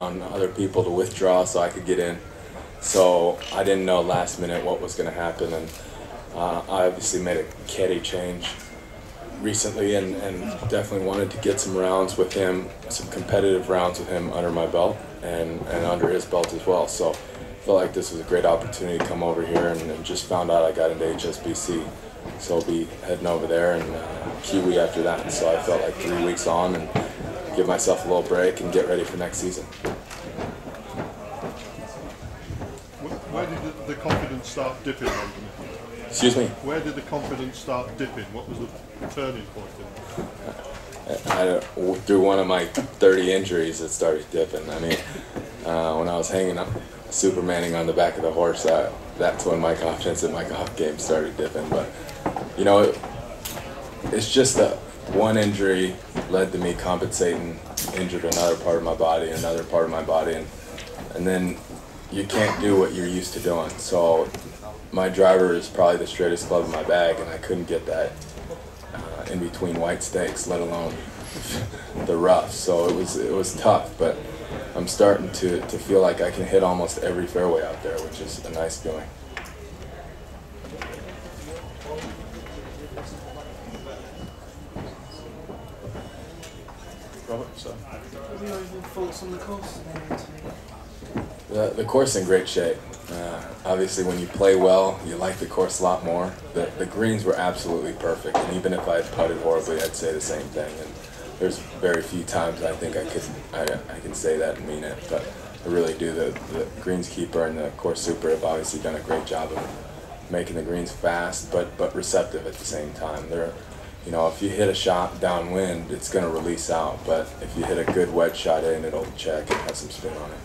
on other people to withdraw so I could get in. So I didn't know last minute what was going to happen, and I obviously made a caddy change recently, and definitely wanted to get some rounds with him, some competitive rounds with him under my belt and under his belt as well. So I felt like this was a great opportunity to come over here, and just found out I got into HSBC. So I'll be heading over there and Kiwi after that. So I felt like 3 weeks on and give myself a little break and get ready for next season. Where did the confidence start dipping, Anthony? Excuse me? Where did the confidence start dipping? What was the turning point in it? Through one of my 30 injuries, it started dipping. I mean, when I was hanging up, Supermaning on the back of the horse, that's when my confidence in my golf game started dipping. But, you know, it's just that one injury led to me compensating, injured another part of my body, and then you can't do what you're used to doing. So my driver is probably the straightest club in my bag, and I couldn't get that in between white stakes, let alone the rough. So it was tough, but I'm starting to feel like I can hit almost every fairway out there, which is a nice feeling. Robert, so what are your thoughts on the course? The course is in great shape. Obviously, when you play well, you like the course a lot more. The greens were absolutely perfect, and even if I had putted horribly, I'd say the same thing. And there's very few times I think I can say that and mean it, but I really do. The greenskeeper and the course super have obviously done a great job of making the greens fast, but receptive at the same time. You know, if you hit a shot downwind, it's going to release out, but if you hit a good wedge shot in, it'll check and have some spin on it.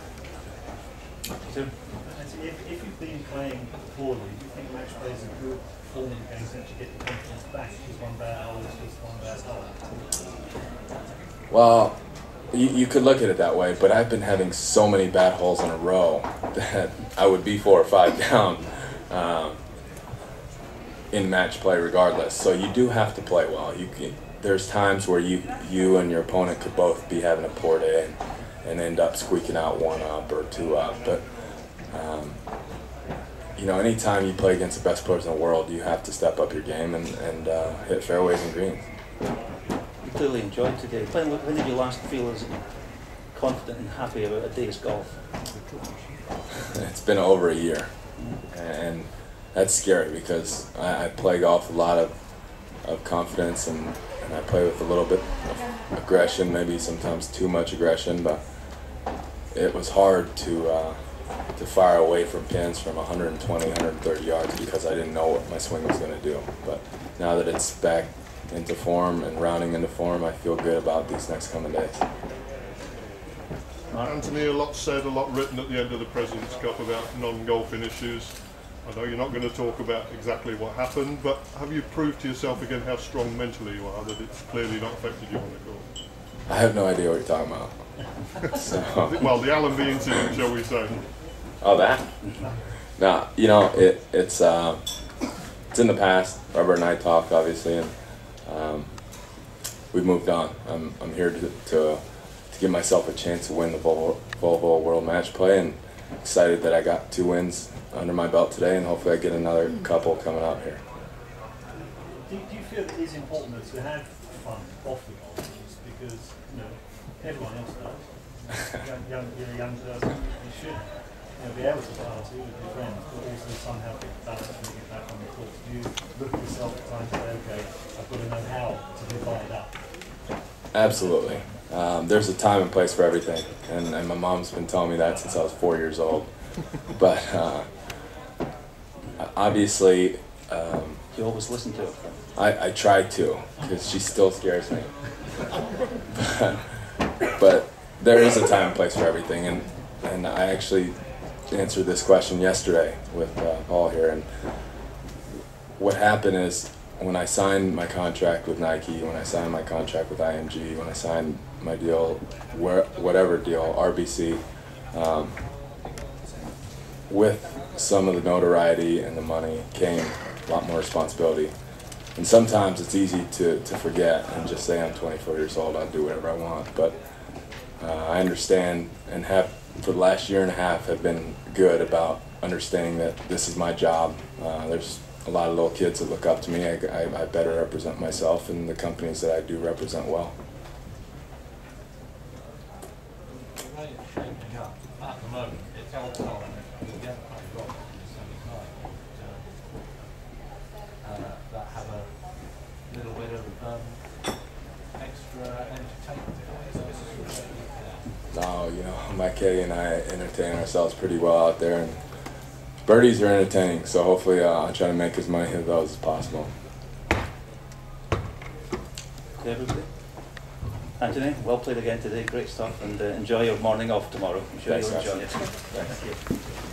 If you've been playing poorly, do you think match play is a good form of the game since you get the confidence back? Because one bad hole is just one bad hole. Well, you could look at it that way, but I've been having so many bad holes in a row that I would be 4 or 5 down in match play regardless. So you do have to play well. There's times where you and your opponent could both be having a poor day and end up squeaking out 1 up or 2 up. But you know, anytime you play against the best players in the world, you have to step up your game and hit fairways and greens. You clearly enjoyed today. When did you last feel as confident and happy about a day's golf? It's been over a year, and that's scary because I play golf with a lot of confidence, and I play with a little bit of aggression, maybe sometimes too much aggression, but it was hard to fire away from pins from 120, 130 yards because I didn't know what my swing was going to do. But now that it's back into form and rounding into form, I feel good about these next coming days. Anthony, a lot said, a lot written at the end of the President's Cup about non-golfing issues. I know you're not going to talk about exactly what happened, but have you proved to yourself again how strong mentally you are, that it's clearly not affected you on the course? I have no idea what you're talking about. Well, the Allenby incident, shall we say. Oh, that? No, you know, it's in the past. Robert and I talked, obviously, and we've moved on. I'm here to give myself a chance to win the Volvo World Match Play, and excited that I got 2 wins under my belt today, and hopefully I get another couple coming up here. Do you feel it is important to have fun off the golf course? Because, you know, everyone else does. You're a young person, you should, you know, be able to party with your friends, but also somehow get the balance when you get back on the course. Do you look at yourself at times and say, okay, I've got to know how to divide up? Absolutely. There's a time and place for everything, and my mom's been telling me that since I was 4 years old. But obviously, you always listen to it. I try to, because she still scares me. But there is a time and place for everything, and I actually answered this question yesterday with Paul here. And what happened is, when I signed my contract with Nike, when I signed my contract with IMG, when I signed my deal, whatever deal, RBC, with some of the notoriety and the money came a lot more responsibility. And sometimes it's easy to forget and just say I'm 24 years old, I'll do whatever I want. But I understand and have, for the last year and a half, have been good about understanding that this is my job. There's a lot of little kids that look up to me. I better represent myself and the companies that I do represent well. At the moment, it's all time. We haven't quite got to the 75 that have a little bit of extra entertainment. No, you know, my Katie and I entertain ourselves pretty well out there, and birdies are entertaining, so hopefully I'll try to make as many of those as possible. Okay, everybody. Anthony, well played again today, great stuff, and enjoy your morning off tomorrow. I'm sure Thanks, you'll guys. enjoy it. Thanks. Thank you.